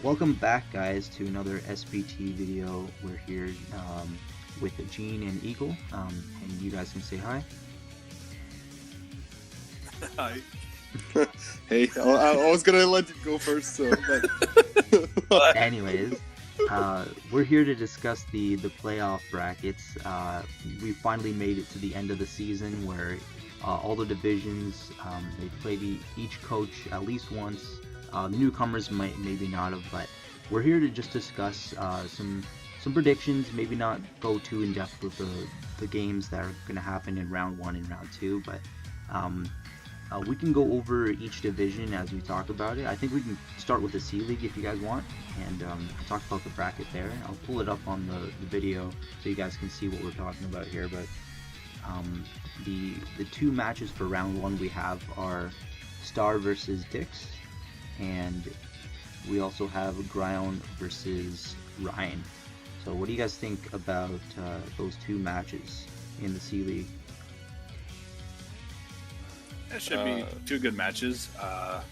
Welcome back, guys, to another SBT video. We're here with Gene and Eagle, and you guys can say hi. Hi. Hey, I was gonna let you go first, so. Anyways, we're here to discuss the playoff brackets. We finally made it to the end of the season where all the divisions they played each coach at least once. The newcomers maybe not have, but we're here to just discuss some predictions. Maybe not go too in depth with the games that are going to happen in round 1 and round 2, but we can go over each division as we talk about it. I think we can start with the C League if you guys want, and talk about the bracket there. I'll pull it up on the video so you guys can see what we're talking about here. But the two matches for round 1 we have are Star versus Dix, and we also have Gryon versus Ryan. So what do you guys think about those two matches in the C League? It should be two good matches.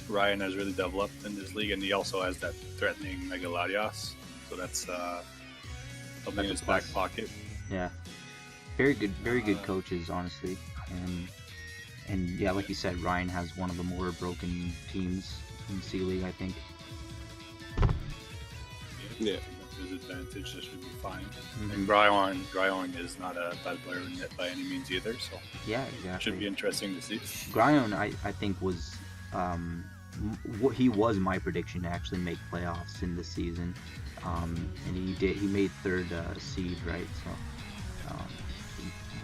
Ryan has really developed in this league, and he also has that threatening Megaladios. So that's something in his back pocket. Yeah, very good coaches, honestly. And yeah, like you said, Ryan has one of the more broken teams in C League, I think. Yeah. His advantage, that should be fine. Mm-hmm. And Gryon is not a bad player by any means either, so yeah, exactly. Should be interesting to see. Gryon, I think was he was my prediction to actually make playoffs in this season, and he made third seed, right? So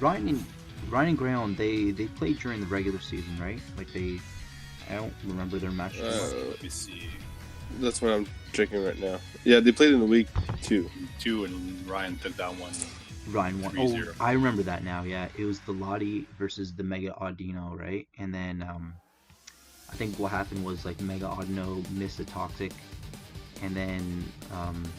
Ryan and Gryon, they played during the regular season, right? Like I don't remember their match. Let me see. That's what I'm checking right now. Yeah, they played in the week 2. And Ryan took that one. Ryan won. 3-0. Oh, I remember that now. Yeah, it was the Lottie versus the Mega Audino, right? And then I think what happened was like Mega Audino missed a toxic, and then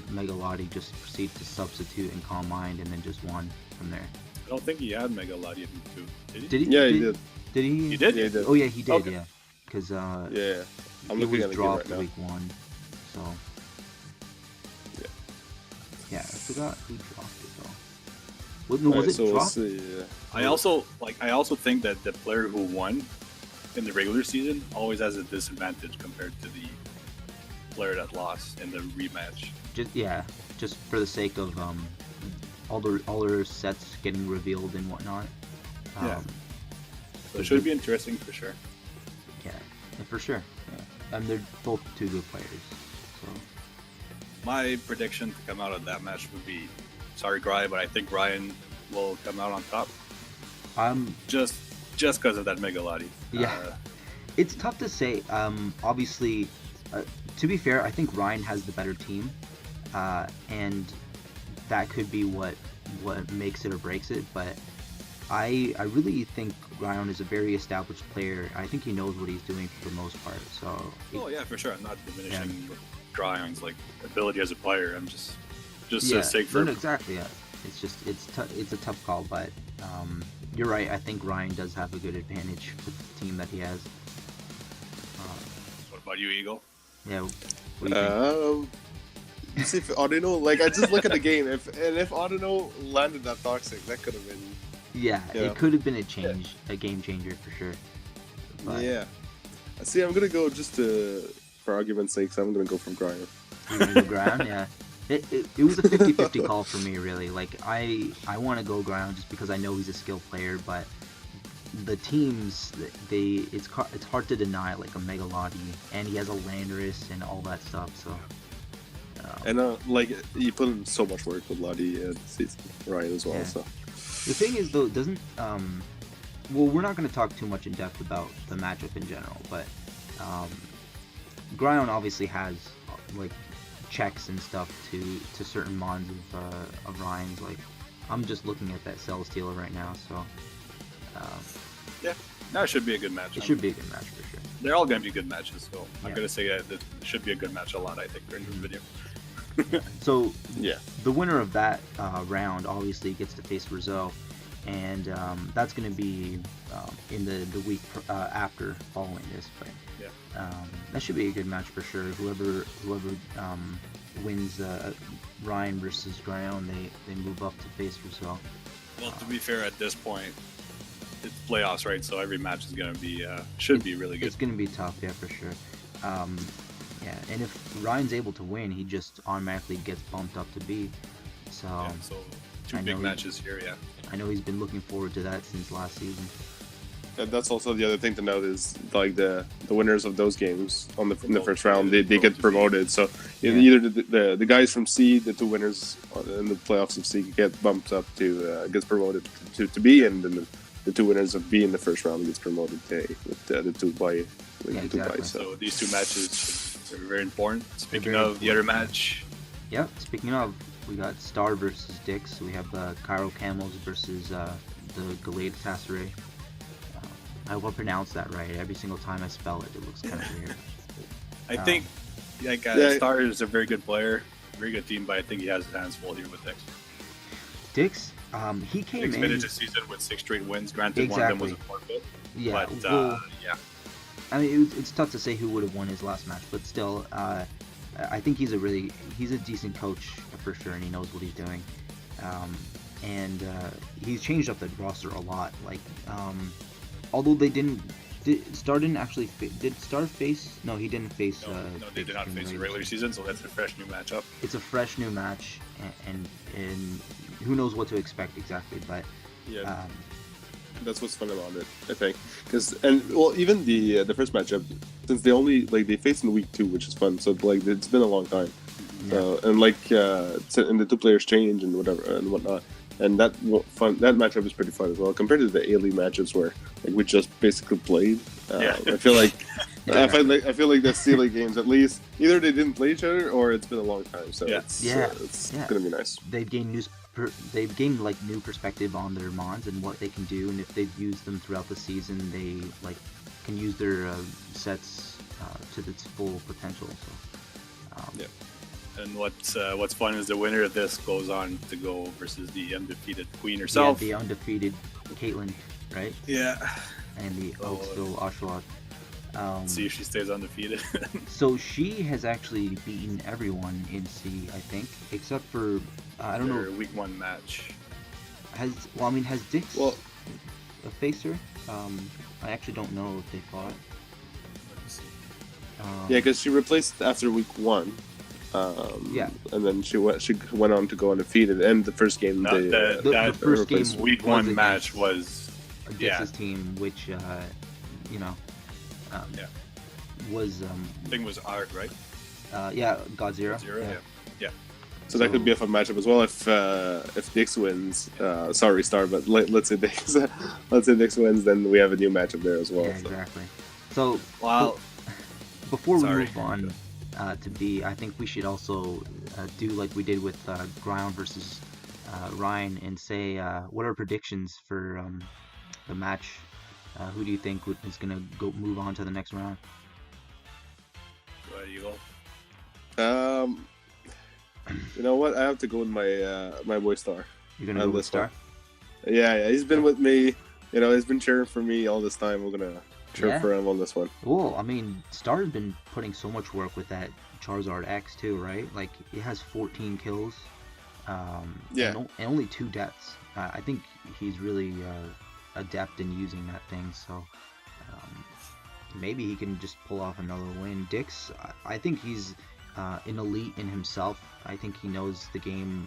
Mega Lottie just proceeded to substitute and Calm Mind, and then just won from there. I don't think he had Mega Lottie too. Did he? Did he? Yeah, he did. Did he? He did? Yeah, he did. Oh yeah, he did. Okay. Yeah, because yeah, I'm it looking was at the game dropped right now. week 1. So yeah, I forgot who dropped it though. Was it so dropped? I also think that the player who won in the regular season always has a disadvantage compared to the player that lost in the rematch. Just for the sake of all their sets getting revealed and whatnot. So it should be interesting for sure. Yeah, for sure. Yeah. And they're both two good players. So my prediction to come out of that match would be, sorry, Ryan, but I think Ryan will come out on top. Just because of that Mega Lottie. Yeah, it's tough to say. Obviously, to be fair, I think Ryan has the better team, and that could be what makes it or breaks it. But I really think Ryan is a very established player. I think he knows what he's doing for the most part. So yeah, for sure. I'm not diminishing Ryan's ability as a player. I'm just sake for exactly. Yeah, it's a tough call, but you're right. I think Ryan does have a good advantage with the team that he has. What about you, Eagle? Yeah. What do you think? See if Audino, I just look at the game. If Audino landed that toxic, that could have been. Yeah, it could have been a game changer for sure. But yeah. See, I'm gonna go for argument's sake, I'm gonna go from Gryon. You're gonna go Gryon, yeah. It was a 50-50 call for me, really. I want to go Gryon just because I know he's a skilled player, but the teams, it's hard to deny a Mega Lottie, and he has a Landorus and all that stuff. So. And you put in so much work with Lottie and Ryan as well. Yeah. So. The thing is, though, doesn't well, we're not going to talk too much in depth about the matchup in general, but Gryon obviously has checks and stuff to certain mons of Ryan's. I'm just looking at that Cell Stealer right now, so yeah, that should be a good match. It should be a good match for sure. They're all going to be good matches, so I'm going to say that it should be a good match a lot, I think, during this video. So yeah, the winner of that round obviously gets to face Rizzo, and that's going to be in the week after following this. But that should be a good match for sure. Whoever wins Ryan versus Ground, they move up to face Rizal. Well, to be fair, at this point, it's playoffs, right? So every match is going to be should be really good. It's going to be tough, yeah, for sure. Yeah, and if Ryan's able to win, he just automatically gets bumped up to B. So, so 2 big matches here, yeah. I know he's been looking forward to that since last season. And that's also the other thing to note is like the winners of those games in the first round, they get promoted. So either the guys from C, the 2 winners in the playoffs of C, get bumped up to gets promoted to B, and then the 2 winners of B in the first round gets promoted to A with the 2 by. Exactly. So these 2 matches are very important. Speaking of the other match. Yeah, speaking of, we got Star versus Dix. We have Cairo Camels versus the Galate Tasseray. I will pronounce that right. Every single time I spell it, it looks kind of weird. I think Star is a very good player, very good team, but I think he has his hands full here with Dix. Dix, he came Dix in. finished the season with 6 straight wins. Granted, one of them was a forfeit. Yeah, but I mean, it's tough to say who would have won his last match, but still, I think he's a decent coach for sure, and he knows what he's doing. And he's changed up the roster a lot. Like, although Star didn't actually did Star face? No, he didn't face. No, they did not face the regular season, so that's a fresh new matchup. It's a fresh new match, and who knows what to expect exactly, but that's what's fun about it, I think, even the first matchup, since they faced in week 2, which is fun, so like it's been a long time, and the 2 players change and whatever and whatnot, and that matchup is pretty fun as well compared to the A-League matches where like we just basically played. I feel like I feel like the C-League games, at least either they didn't play each other or it's been a long time, so it's gonna be nice. They've gained like new perspective on their mons and what they can do, and if they've used them throughout the season, they like can use their sets to its full potential. So and what's fun is the winner of this goes on to go versus the undefeated Queen herself. Yeah, the undefeated Caitlin, right? Yeah. And the Oakville Oshawott. See if she stays undefeated. So she has actually beaten everyone in C, I think, except for I don't know. Week 1 match. Has Dix faced her? I actually don't know if they fought. Let me see. Because she replaced after week 1. And then she went on to go undefeated. And the first game, the first game week 1 match was Dix's team, which was I think it was Art, right? Godzilla. Yeah. So that could be a fun matchup as well if Dix wins. Sorry, Star, but let's say Dix. Let's say Dix wins, then we have a new matchup there as well. Yeah, exactly. So before we move on to B, I think we should also do like we did with Ground versus Ryan and say what are predictions for the match. Who do you think is going to move on to the next round? Go ahead, you go. You know what? I have to go with my boy Star. You're going to go with Star? Yeah, he's been with me. He's been cheering for me all this time. We're going to cheer for him on this one. Well, I mean, Star's been putting so much work with that Charizard X too, right? Like, it has 14 kills. And only 2 deaths. I think he's really adept in using that thing, so maybe he can just pull off another win. Dix, I think he's an elite in himself. I think he knows the game.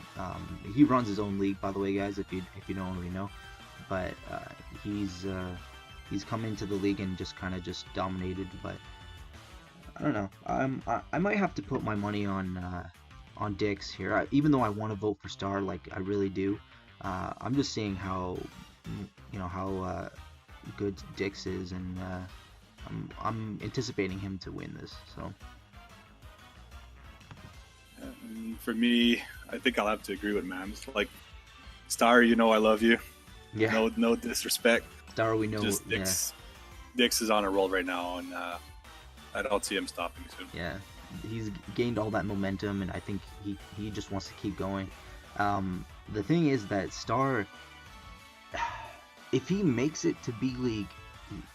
He runs his own league, by the way, guys, if you don't already know. But he's come into the league and just kind of dominated. But I don't know. I might have to put my money on Dix here, even though I want to vote for Star, like I really do. I'm just seeing how good Dix is, and I'm anticipating him to win this. So for me, I think I'll have to agree with Mams. Like, Star, I love you. Yeah. No disrespect. Star, we know. Just Dix is on a roll right now, and I don't see him stopping soon. Yeah, he's gained all that momentum, and I think he just wants to keep going. The thing is that Star, if he makes it to B League,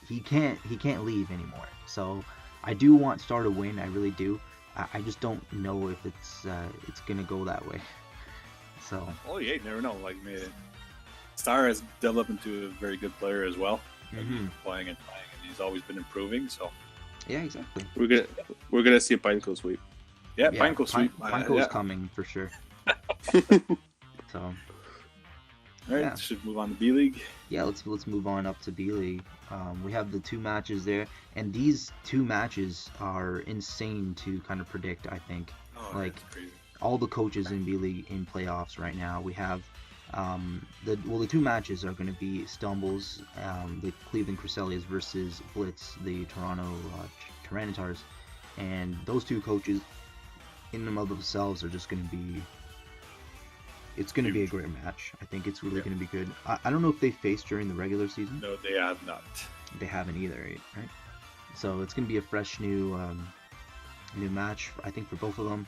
he can't leave anymore. So I do want Star to win. I really do. I just don't know if it's gonna go that way. So. Oh yeah, you never know. Like Star has developed into a very good player as well. Mm-hmm. Playing, and he's always been improving. So. Yeah, exactly. We're gonna see a Pineco sweep. Yeah, Pineco sweep. Pineco's coming for sure. So. All right, should move on to B League. Yeah, let's move on up to B League. We have the 2 matches there, and these 2 matches are insane to kind of predict. I think, like all the coaches in B League in playoffs right now. We have the 2 matches are going to be Stumbles, the Cleveland Cruselias versus Blitz, the Toronto Tyrannitars, and those 2 coaches in and of themselves are just going to be. It's going to be a great match. I think it's really going to be good. I don't know if they faced during the regular season. No, they have not. They haven't either, right? So it's going to be a fresh new match, I think, for both of them.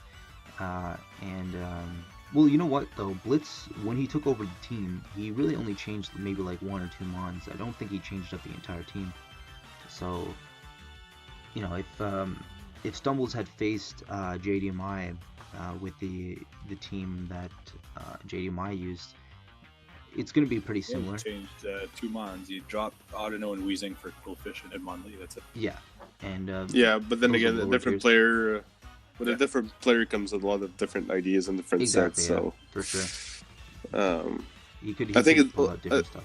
Well, you know what though, Blitz, when he took over the team, he really only changed maybe like 1 or 2 mons. I don't think he changed up the entire team. So, you know, if Stumbles had faced JDMI with the team that JDMI used, it's going to be pretty similar. He changed 2 mons. You dropped Audino and Weezing for Coefficient and Monley. That's it. Yeah, and but then again, a different player. With a different player comes with a lot of different ideas and different sets. So for sure. I think pull out different stuff.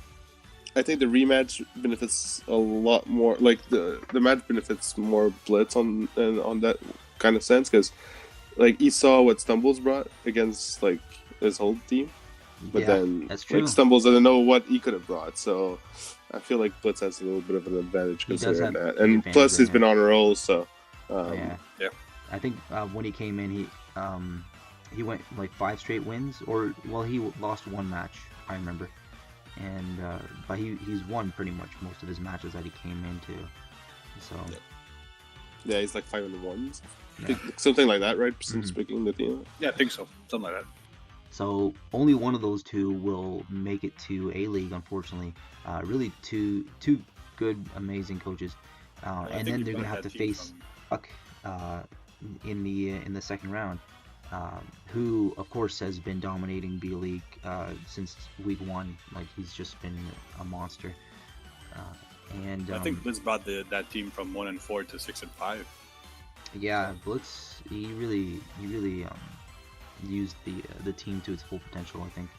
I think the rematch benefits a lot more. Like the match benefits more Blitz on that kind of sense, because like he saw what Stumbles brought against like his whole team, but then like Stumbles, I don't know what he could have brought. So I feel like Blitz has a little bit of an advantage considering that, and plus he's been on a roll. So yeah. I think when he came in, he went like 5 straight wins, or well, he lost 1 match, I remember, and but he's won pretty much most of his matches that he came into. So yeah, he's like 5-1, something like that, right? Speaking the team. Yeah, I think so, something like that. So only one of those 2 will make it to A League, unfortunately. Really, two good, amazing coaches, and then they're gonna have to face Buck in the second round, who of course has been dominating B League since week 1. Like, he's just been a monster. And I think Blitz brought that team from 1-4 to 6-5. Yeah, Blitz, he really used the team to its full potential, I think.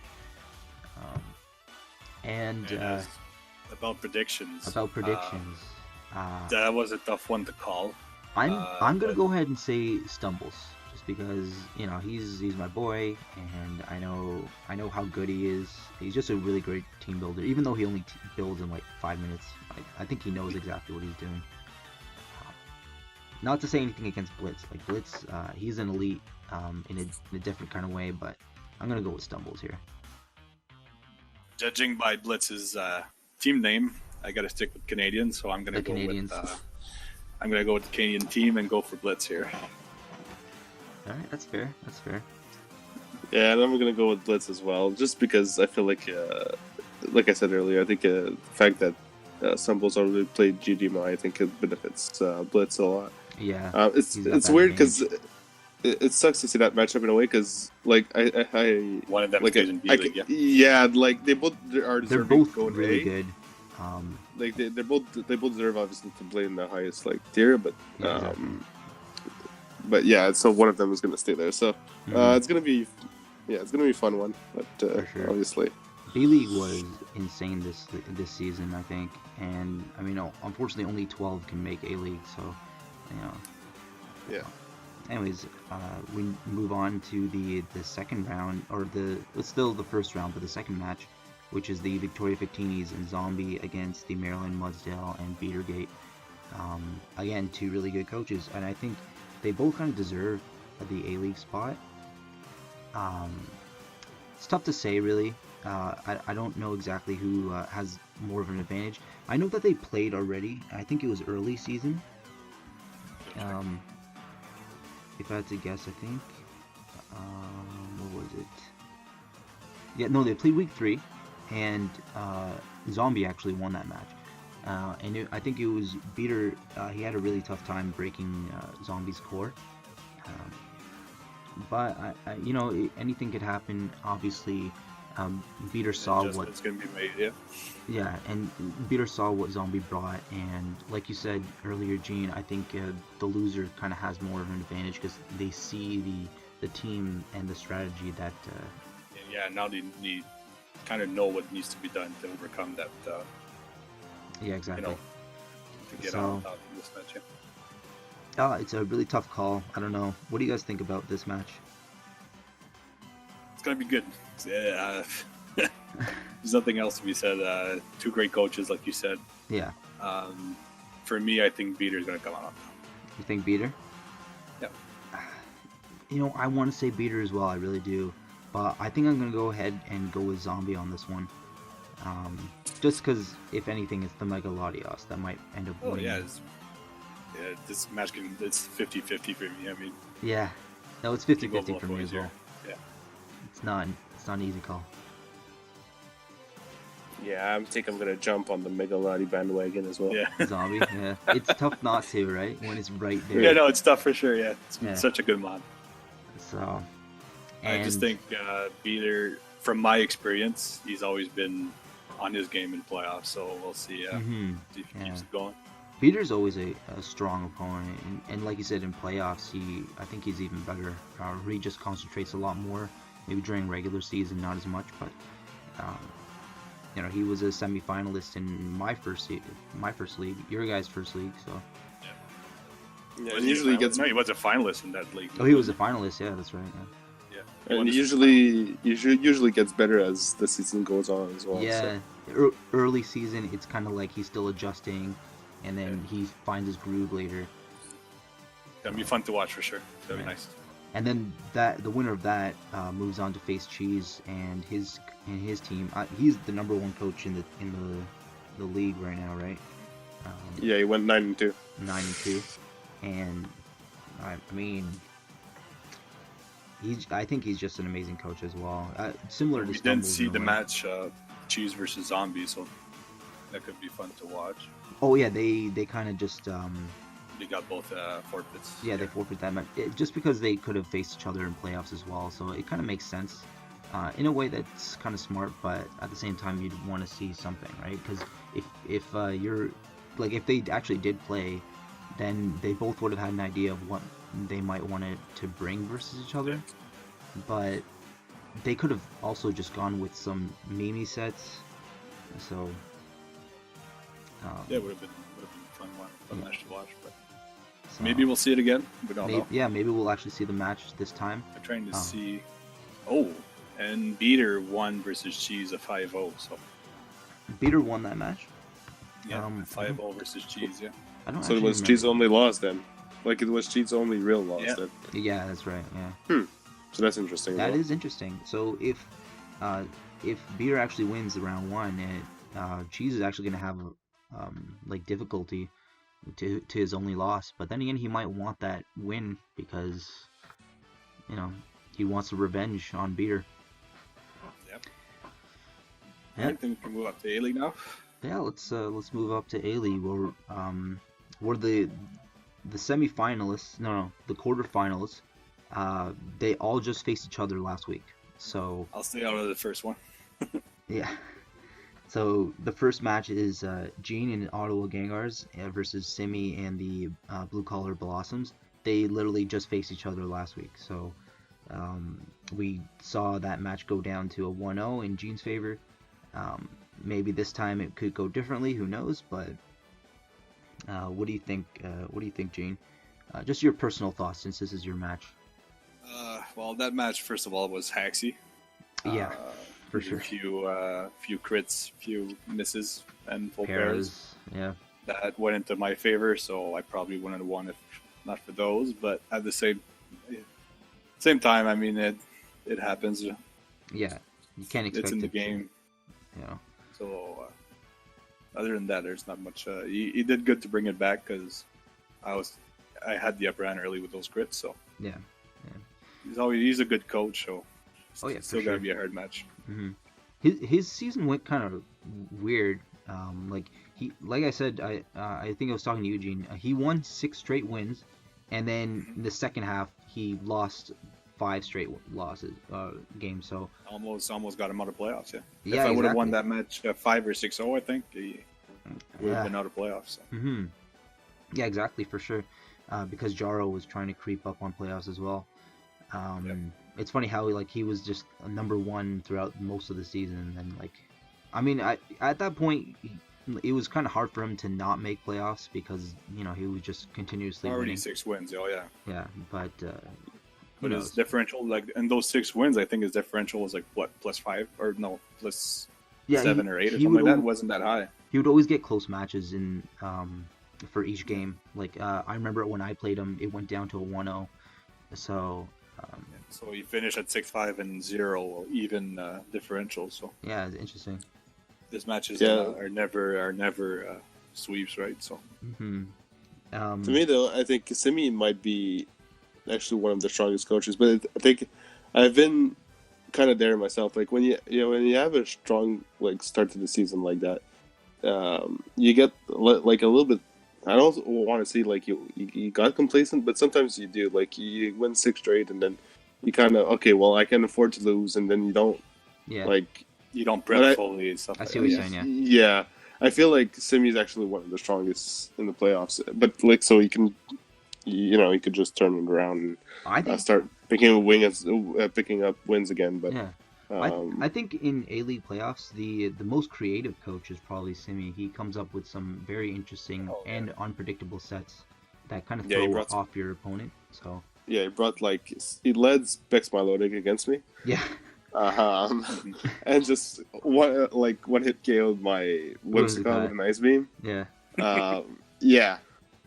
About predictions. That was a tough one to call. I'm gonna go ahead and say Stumbles, just because, you know, he's my boy, and I know how good he is. He's just a really great team builder, even though he only builds in like 5 minutes. I think he knows exactly what he's doing. Not to say anything against Blitz. Like Blitz, he's an elite in a different kind of way, but I'm gonna go with Stumbles here. Judging by Blitz's team name, I gotta stick with Canadians, so I'm gonna go with the Canadian team and go for Blitz here. All right, that's fair. Yeah, and I'm going to go with Blitz as well, just because I feel like I said earlier, I think the fact that Stumbles already played GDMI, I think it benefits Blitz a lot. Yeah. It's weird because it sucks to see that matchup in a way, because like I one of them like in B League, like they're both really good. Like they both deserve obviously to play in the highest like tier, but but yeah, so one of them is going to stay there. So it's gonna be a fun one, but sure. Obviously B League was insane this season, I think, and I mean, unfortunately only 12 can make A League, so you know. Yeah. Anyways, we move on to the second round, or it's still the first round, but the second match, which is the Victoria Fictinis and Zombie against the Maryland Mudsdale and Beatergate. Again, 2 really good coaches, and I think they both kind of deserve the A-League spot. It's tough to say, really. I don't know exactly who has more of an advantage. I know that they played already. I think it was early season. If I had to guess, I think... what was it? Yeah, no, they played week 3. and Zombie actually won that match. I think it was Beater. He had a really tough time breaking Zombie's core. Um, but anything could happen. Obviously, Beater saw what it's going to be made. Yeah. yeah, and Beater saw what Zombie brought, and like you said earlier, Gene, I think the loser kind of has more of an advantage because they see the team and the strategy that. Yeah, now they kind of know what needs to be done to overcome that. Yeah, exactly. To get on top of this match. Yeah. It's a really tough call. I don't know. What do you guys think about this match? It's gonna be good. There's nothing else to be said. Two great coaches, like you said. Yeah. For me, I think Beater's gonna come out. You think Beater? Yeah. I want to say Beater as well. I really do. But I think I'm going to go ahead and go with Zombie on this one. Just because, if anything, it's the Mega Latios that might end up winning. Yeah, this match it's 50-50 for me. I mean... Yeah. No, it's 50-50 for me as well. Yeah. It's not an easy call. Yeah, I think I'm going to jump on the Mega Lati bandwagon as well. Yeah. Zombie, yeah. It's tough not to, right? When it's right there. Yeah, no, it's tough for sure, yeah. It's such a good mod. So... I just think Beater, from my experience, he's always been on his game in playoffs, so we'll see if he keeps it going. Beater's always a strong opponent, and like you said, in playoffs, I think he's even better. He just concentrates a lot more, maybe during regular season, not as much, but he was a semi-finalist in my first league, your guys' first league, so. Yeah, and usually he was a finalist in that league. Oh, he was a finalist, yeah, that's right, yeah. And usually gets better as the season goes on as well. Yeah, so. Early season, it's kind of like he's still adjusting, and then he finds his groove later. It'll be fun to watch for sure. It'll be nice. And then the winner of that moves on to face Cheese and his team. He's the number 1 coach in the league right now, right? Yeah, he went 9-2. 9-2, and I mean. I think he's just an amazing coach as well. Similar to we didn't see the match Cheese versus Zombie, so that could be fun to watch. Oh yeah, they kind of just they got both forfeits. Yeah, they forfeit that match just because they could have faced each other in playoffs as well. So it kind of makes sense in a way that's kind of smart, but at the same time you'd want to see something, right? Because if you're like if they actually did play, then they both would have had an idea of what they might want it to bring versus each other, but they could have also just gone with some meme sets. So it would have been fun match to watch. But so, maybe we'll see it again. We don't know. Yeah, maybe we'll actually see the match this time. I'm trying to see. Oh, and Beater won versus Cheese a 5-0. So Beater won that match. Yeah, 5-0 versus Cheese. Yeah. So it was Cheese only loss then. Like it was Cheats' only real loss. Then. Yeah, that's right. Yeah. So that's interesting. That is interesting. So if Beater actually wins the round 1, and Cheese is actually going to have difficulty to his only loss. But then again, he might want that win because he wants the revenge on Beater. Yep. I think we can move up to A-League now. Yeah, let's move up to A-League. We're the semi-finalists, the quarterfinalists, they all just faced each other last week. So I'll stay out of the first one. Yeah. So the first match is Gene and Ottawa Gangars versus Simi and the Blue Collar Blossoms. They literally just faced each other last week. So we saw that match go down to a 1-0 in Gene's favor. Maybe this time it could go differently. Who knows? But what do you think? What do you think, Gene? Just your personal thoughts, since this is your match. Well, that match, first of all, was haxy. Yeah, for sure. Few crits, few misses, and full pairs. Yeah. That went into my favor, so I probably wouldn't have won if not for those. But at the same time, I mean, it happens. Yeah, you can't expect it's in the game. Yeah. So other than that, there's not much. He did good to bring it back because I had the upper hand early with those crits. So yeah. He's a good coach. So still gotta be a hard match. Mm-hmm. his season went kind of weird. Like I said, I think I was talking to Eugene. He won 6 straight wins, and then in the second half he lost 5 straight games. So almost got him out of playoffs. Yeah. Yeah, if I would have won exactly. that match 5 or 6-0, I think he would have been out of playoffs. So. Mm-hmm. Yeah, exactly, for sure. Because Jaro was trying to creep up on playoffs as well. It's funny how he was just a #1 throughout most of the season, and at that point it was kind of hard for him to not make playoffs because he was just continuously Already winning. 6 wins. Oh yeah. Yeah, but But his differential, in those 6 wins, I think his differential was +5 or no, +7 or 8 or something like that. It wasn't that high. He would always get close matches in for each game. I remember when I played him, it went down to a 1-0. So. So he finished at 6-5 and 0 even differential. So yeah, it's interesting. His matches are never sweeps, right? So. Mm-hmm. To me, though, I think Simi might be actually one of the strongest coaches, but I think I've been kind of there myself. When you have a strong start to the season like that, you get a little bit. I don't want to say you got complacent, but sometimes you do. You win 6 straight, and then you kind of I can afford to lose, and then you don't. Yeah. You don't prep fully and stuff. I see what you're saying. Yeah. Yeah, I feel like Simi is actually one of the strongest in the playoffs, but so he can. He could just turn it around and start picking up wins again. But yeah, I think in A-League playoffs, the most creative coach is probably Simi. He comes up with some very interesting and unpredictable sets that kind of throw off your opponent. So yeah, he brought he led Bex Milotic against me. Yeah. And just one hit KO'd my Whimsicott with an Ice Beam. Yeah. Yeah.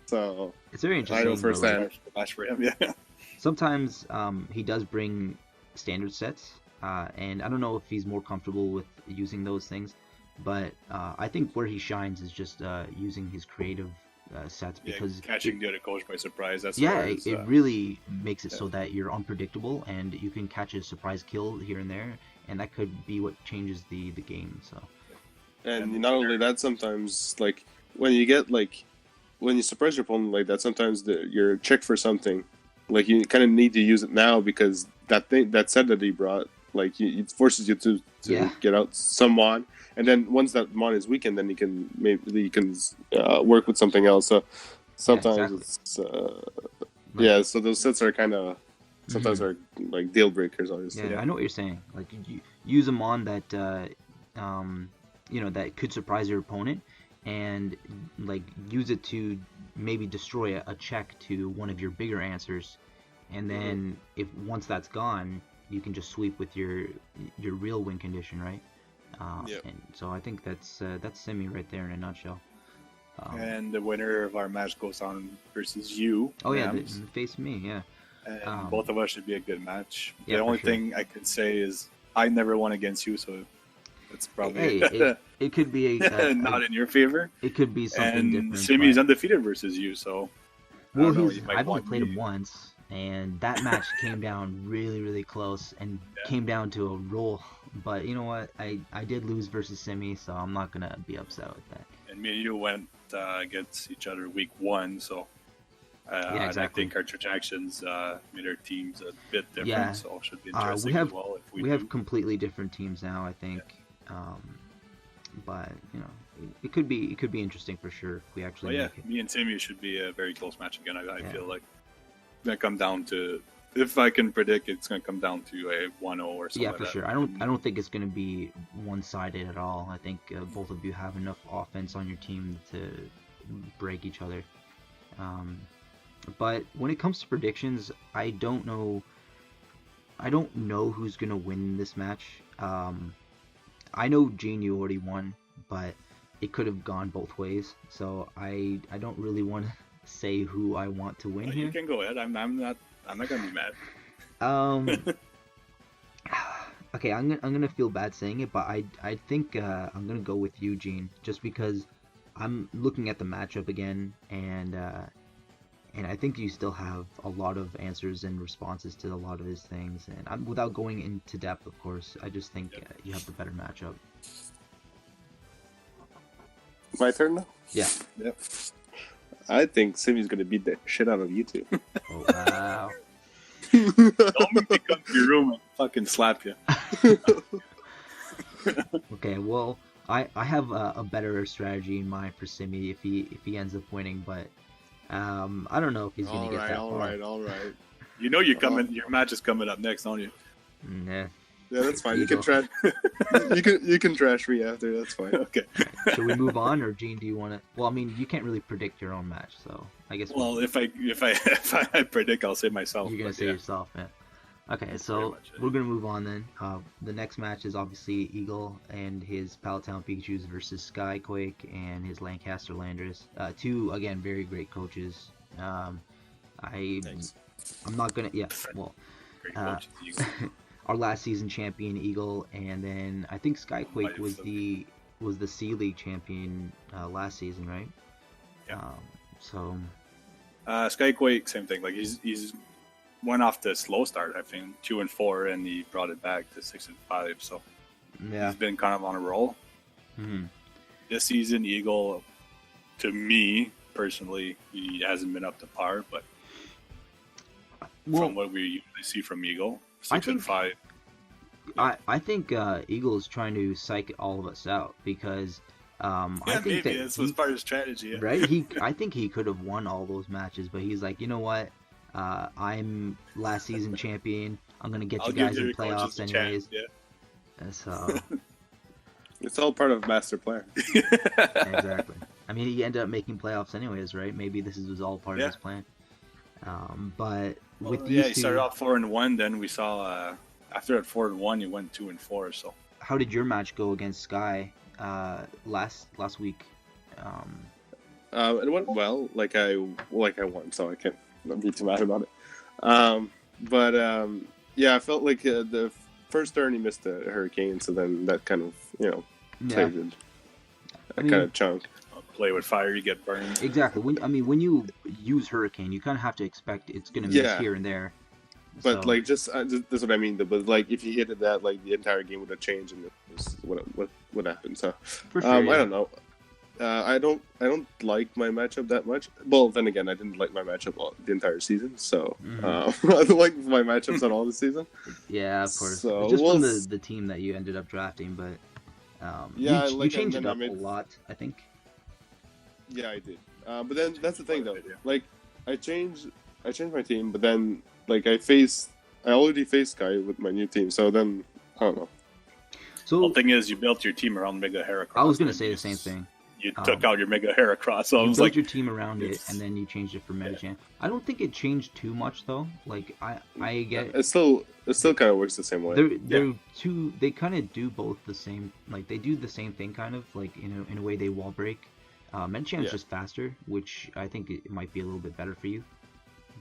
So it's very interesting. I know firsthand. For him, yeah. Sometimes he does bring standard sets, and I don't know if he's more comfortable with using those things, but I think where he shines is just using his creative sets because catching the other coach by surprise. That's it really makes it so that you're unpredictable and you can catch a surprise kill here and there, and that could be what changes the game. So. And not only that, sometimes when you get when you surprise your opponent like that, sometimes you're checked for something. You kind of need to use it now because that set that he brought, it forces you to get out some mon, and then once that mon is weakened, then you can work with something else. So sometimes it's so those sets are kind of sometimes are deal breakers. Obviously, I know what you're saying. You use a mon that that could surprise your opponent, and use it to maybe destroy a check to one of your bigger answers, and then once that's gone, you can just sweep with your real win condition, right? And so I think that's Simi right there in a nutshell. And the winner of our match goes on versus you. Oh yeah, face me, yeah. And both of us should be a good match. The only thing I can say is I never won against you, so it's probably it could be not in your favor. It could be something different. And Simi's undefeated versus you, so I've only played him once, and that match came down really, really close and came down to a roll. But you know what? I did lose versus Simi, so I'm not gonna be upset with that. And me and you went against each other week 1, so exactly. I think our projections made our teams a bit different, so it should be interesting as well. If we have completely different teams now, I think. But it could be interesting for sure if we actually make it. Me and Timmy should be a very close match again. I feel like it's gonna come down to, if I can predict, it's gonna come down to a 1-0 or something. Yeah, for sure. I don't think it's gonna be one-sided at all. I think both of you have enough offense on your team to break each other. But when it comes to predictions, I don't know who's gonna win this match. I know Gene, you already won, but it could have gone both ways. So I don't really want to say who I want to win here. You can go ahead. I'm not gonna be mad. Okay, I'm gonna feel bad saying it, but I think I'm gonna go with you, Gene, just because I'm looking at the matchup again, and And I think you still have a lot of answers and responses to a lot of his things. And without going into depth, of course, I just think you have the better matchup. My turn now? Yeah. Yep. I think Simi's going to beat the shit out of you two. Oh, wow. Don't make me come to your room and fucking slap you. Okay, well, I have a better strategy in mind for Simi if he ends up winning, but I don't know if he's gonna get that far. All right. You know you're coming. Your match is coming up next, don't you? Nah. Yeah, that's fine. You can trash. you can trash me after. That's fine. Okay. Should we move on, or Gene? Do you want to? Well, I mean, you can't really predict your own match, so I guess. Well, if I predict, I'll say myself. You're gonna say yourself, yeah. Okay, so we're gonna move on then. The next match is obviously Eagle and his Palatown Pikachus versus Skyquake and his Lancaster Landers. Two again very great coaches. Thanks. I'm not gonna. Yeah. Well. Great coaches, Our last season champion Eagle, and then I think Skyquake was the C League champion last season, right? Yeah. So. Skyquake, same thing. Like he's went off the slow start. I think 2-4, and he brought it back to 6-5. So yeah, he's been kind of on a roll. Mm-hmm. This season, Eagle, to me personally, he hasn't been up to par. But from what we usually see from Eagle, 6-5. I think Eagle is trying to psych all of us out because I think maybe this was part of his strategy. Yeah. Right? I think he could have won all those matches, but he's like, you know what? I'm last season champion. I'm gonna get you guys in playoffs anyways. Yeah. So it's all part of master plan. Exactly. I mean, he ended up making playoffs anyways, right? Maybe this was all part of his plan. But with these he started off 4-1. Then we saw after at 4-1, he went 2-4. So how did your match go against Sky last week? It went well. Like I won, so I can't be too mad about it. Yeah, I felt like the first turn he missed the hurricane, so then that kind of played a kind of chunk. Play with fire, you get burned. Exactly. When you use hurricane, you kind of have to expect it's going to miss here and there. But like, that's what I mean. But like, if he hit that, like the entire game would have changed, and this is what happened. So for sure, I don't know. I don't like my matchup that much. Well, then again, I didn't like my matchup the entire season. So I don't like my matchups at all this season. Yeah, of course. So, just from the team that you ended up drafting, but you changed it up a lot, I think. Yeah, I did. But then that's the thing, though. Like, I changed my team, but then like I already faced Sky with my new team. So then I don't know. So the thing is, you built your team around Mega Heracross. I was gonna say the same thing. You took out your Mega Heracross. So you built your team around it, and then you changed it for Metachamp. I don't think it changed too much though. Like I get it still kind of works the same way. They're two. They kind of do both the same. Like they do the same thing, kind of like in a way they wall break. Metchamp's just faster, which I think it might be a little bit better for you.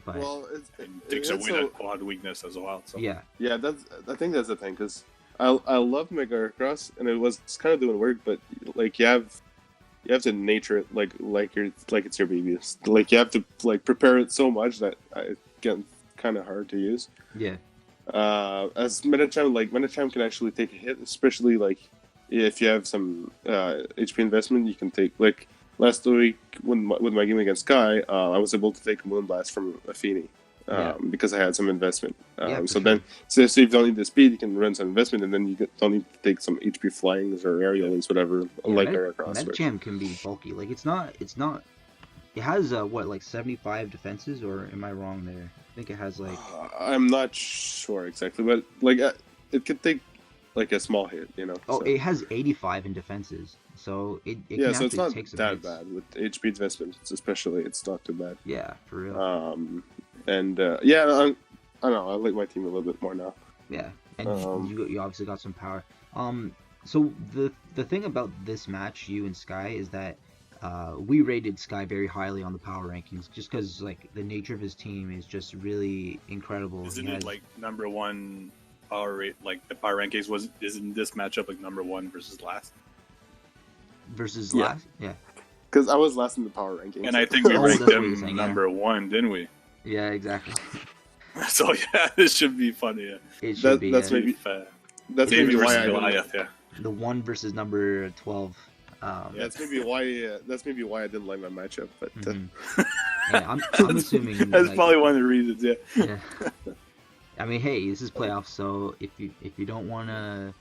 But it takes away that quad weakness as well. So. Yeah. I think that's the thing, because I love Mega Heracross, and it's kind of doing work, but like you have to nature it like it's your baby. Like you have to like prepare it so much that it gets kind of hard to use. Yeah. As Metachamp can actually take a hit, especially like if you have some HP investment, you can take like. Last week, with my game against Sky, I was able to take a Moonblast from Afini because I had some investment. So if you don't need the speed, you can run some investment, and then you don't need to take some HP flyings or aerials, whatever. Like Heracross. Metachamp can be bulky. Like it's not. It has like 75 defenses, or am I wrong there? I think it has like. I'm not sure exactly, but like it could take like a small hit, Oh, so. It has 85 in defenses. So it can so it's not take some that hits. bad with HP investments, especially. It's not too bad. Yeah, for real. I don't know. I like my team a little bit more now. Yeah, and you obviously got some power. So the thing about this match, you and Sky, is that we rated Sky very highly on the power rankings, just because like the nature of his team is just really incredible. Isn't it like number one power rate? Like the power rankings isn't this matchup like number one versus last? Last? Yeah. because I was last in the power rankings. And I think we Oh, ranked that's what you're them saying, number 1, didn't we? Yeah, exactly. So yeah, this should be funny. Yeah. It should be. That's Yeah. maybe that's David maybe why versus I didn't, Goliath. Yeah. The 1 versus number 12. that's maybe why I didn't like my matchup. But Mhm. Yeah, I'm assuming That's like, probably one of the reasons. Yeah. yeah. I mean, hey, this is playoffs, so if you don't want to,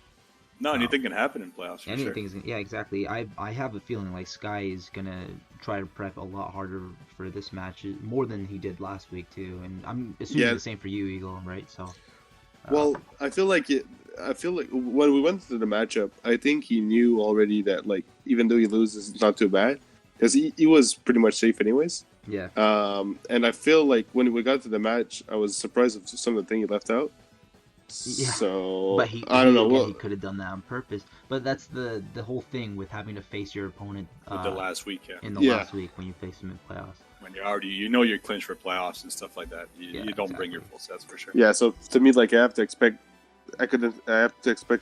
No, anything can happen in playoffs. For sure. anything's yeah, exactly. I have a feeling like Sky is gonna try to prep a lot harder for this match, more than he did last week too, and I'm assuming Yeah. the same for you, Eagle, right? So. well, I feel like when we went to the matchup, I think he knew already that like even though he loses, it's not too bad because he was pretty much safe anyways. Yeah. And I feel like when we got to the match, I was surprised with some of the things he left out. Yeah. So But I don't know. again, Well, he could have done that on purpose. But that's the whole thing with having to face your opponent With the last week, yeah. in the Yeah. last week when you face him in playoffs. When you're already, you're clinched for playoffs and stuff like that. Yeah, You don't bring your exactly. full sets for sure. yeah. So to me, like I have to expect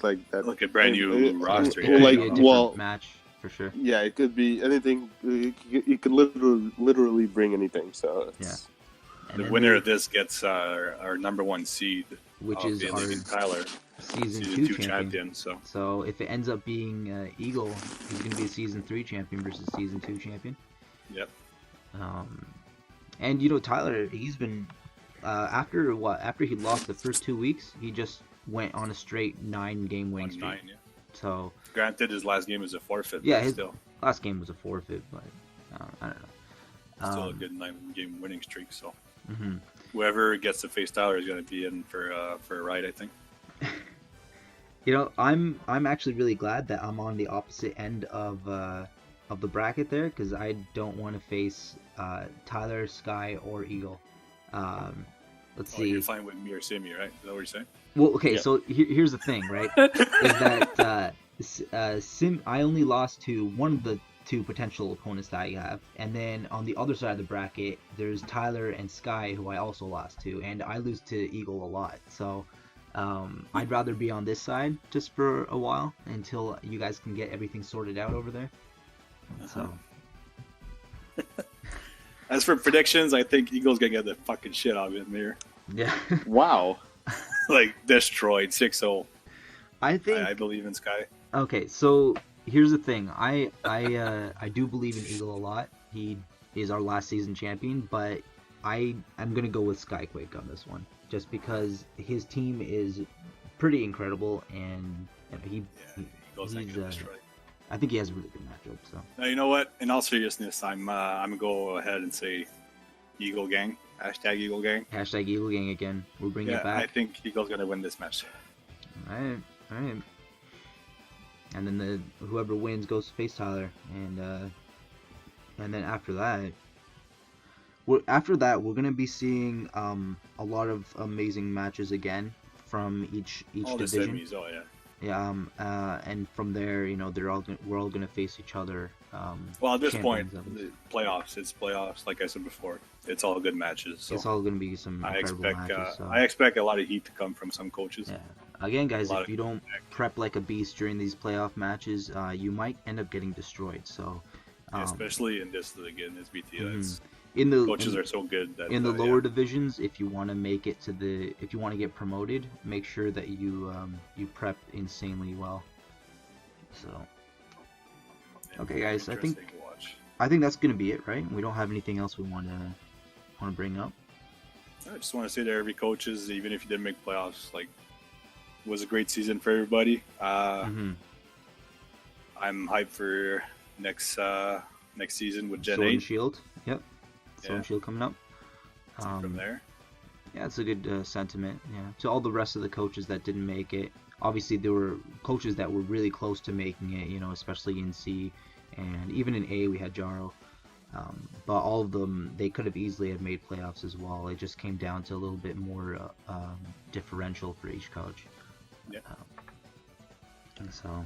like that. Like a brand new roster. It Well, could like, be a different well- match for sure. Yeah, it could be anything. You could literally bring anything. So it's, And The then winner of this gets our number 1 seed, which of is the our League Tyler, season season 2 2 champion. So So if it ends up being Eagle, he's going to be a season 3 champion versus season 2 champion. yep. And Tyler, he's been after he lost the first 2 weeks, he just went on a straight 9-game winning streak. 1-9, yeah. So Granted, his last game was a forfeit. Yeah, but his- still last game was a forfeit, but I don't know. still a good 9-game winning streak. So Mhm. whoever gets to face Tyler is going to be in for a ride, I think. I'm actually really glad that I'm on the opposite end of the bracket there, because I don't want to face Tyler, Sky, or Eagle. Let's Oh, see. you're fine with me or Simi, right? Is that what you're saying? Well, okay, Yeah. so here's the thing, right? Is that I only lost to one of the 2 potential opponents that I have, and then on the other side of the bracket, there's Tyler and Sky, who I also lost to, and I lose to Eagle a lot. So I'd rather be on this side just for a while until you guys can get everything sorted out over there. So As for predictions, I think Eagles gonna get the fucking shit out of him here. yeah, wow. Like destroyed 6-0. I think. I believe in Sky. Okay, so here's the thing. I do believe in Eagle a lot. He is our last season champion, but I'm gonna go with Skyquake on this one, just because his team is pretty incredible, and Eagles ain't he's, gonna destroy. I think he has a really good matchup. So Now you know what? In all seriousness, I'm gonna go ahead and say Eagle Gang. Hashtag Eagle Gang. hashtag Eagle Gang again. We're bringing Yeah, it I back. think Eagle's gonna win this match. All right. And then whoever wins goes to face Tyler, and then after that, we're gonna be seeing a lot of amazing matches again from each All the division. semis, oh yeah. Yeah. And from there, we're all gonna face each other. Well, at this point, champions of it. it's playoffs. Like I said before, it's all good matches. So It's all gonna be some I incredible expect matches. So. I expect a lot of heat to come from some coaches. Yeah. Again, guys, A lot if of you don't prep like a beast during these playoff matches, you might end up getting destroyed. So, Especially in this league, in SBT, mhm. in the coaches are so good that in the yeah. lower divisions, if you want to make it if you want to get promoted, make sure that you prep insanely well. So, Yeah, okay, guys, interesting to watch. I think that's gonna be it, right? We don't have anything else we want to bring up. I just want to say to every coaches, even if you didn't make playoffs, like it was a great season for everybody. Mhm. I'm hyped for next season with Gen Sword and 8 Shield, yep. Sword and Yeah. Shield coming up. from there. Yeah, it's a good sentiment. Yeah, to all the rest of the coaches that didn't make it. Obviously, there were coaches that were really close to making it. Especially in C, and even in A, we had Jaro. But all of them, they could have easily have made playoffs as well. It just came down to a little bit more differential for each coach. Yeah. And so,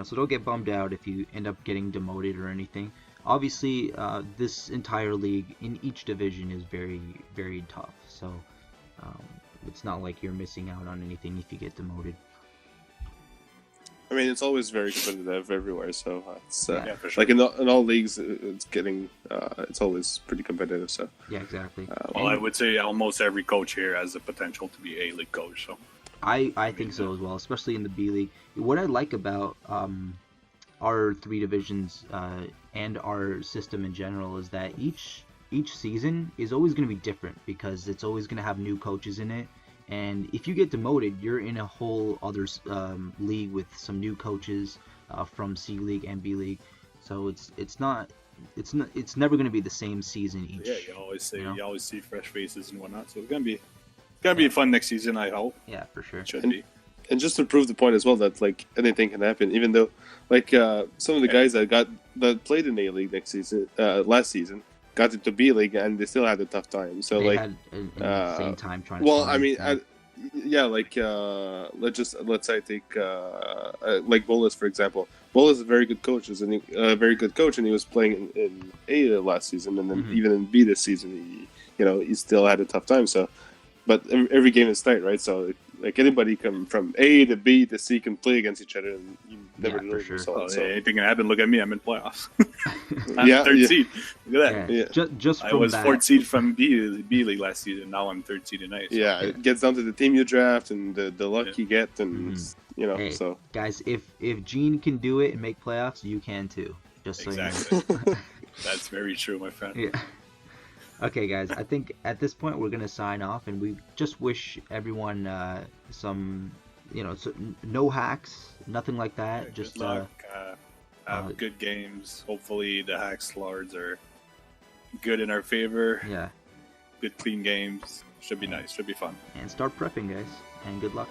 so don't get bummed out if you end up getting demoted or anything. Obviously, this entire league in each division is very, very tough. So it's not like you're missing out on anything if you get demoted. I mean, it's always very competitive everywhere. So it's Yeah, for sure. like in all leagues, it's getting it's always pretty competitive. So Yeah, exactly. Well, I would say almost every coach here has the potential to be a league coach. So I think so as well, especially in the B League. What I like about our three divisions and our system in general is that each season is always going to be different because it's always going to have new coaches in it. And if you get demoted, you're in a whole other league with some new coaches from C League and B League. So it's never going to be the same season each. yeah, you always say you know? see fresh faces and whatnot. So it's gonna be fun next season. I hope. Yeah, for sure. It should be. and just to prove the point as well that like anything can happen, even though like some of the guys that played in A League next season, last season, got into B League and they still had a tough time. So They like, had an insane time trying to. well, find, I mean, yeah. yeah, like let's say I take like Bolas for example. Bolas is a very good coach, very good coach, and he was playing in A last season, and then even in B this season, he still had a tough time. So, but every game is tight, right? So like anybody from A to B to C can play against each other, and you never know the sure. result. So. Anything can happen. Look at me. I'm in playoffs. I'm Yeah, third yeah. seed. Look at that. Yeah. Just I from was that. fourth seed from B League last season. Now I'm third seed tonight. So. Yeah, it gets down to the team you draft and the luck Yeah. you get, and Hey, so guys, if Gene can do it and make playoffs, you can too. Just so Exactly. you know. That's very true, my friend. Yeah. Okay, guys. I think at this point we're gonna sign off, and we just wish everyone some, no hacks, nothing like that. Good Just luck. Have good games. Hopefully the hacks lords are good in our favor. yeah, Good clean games. Should be nice. Should be fun. and start prepping, guys. And good luck.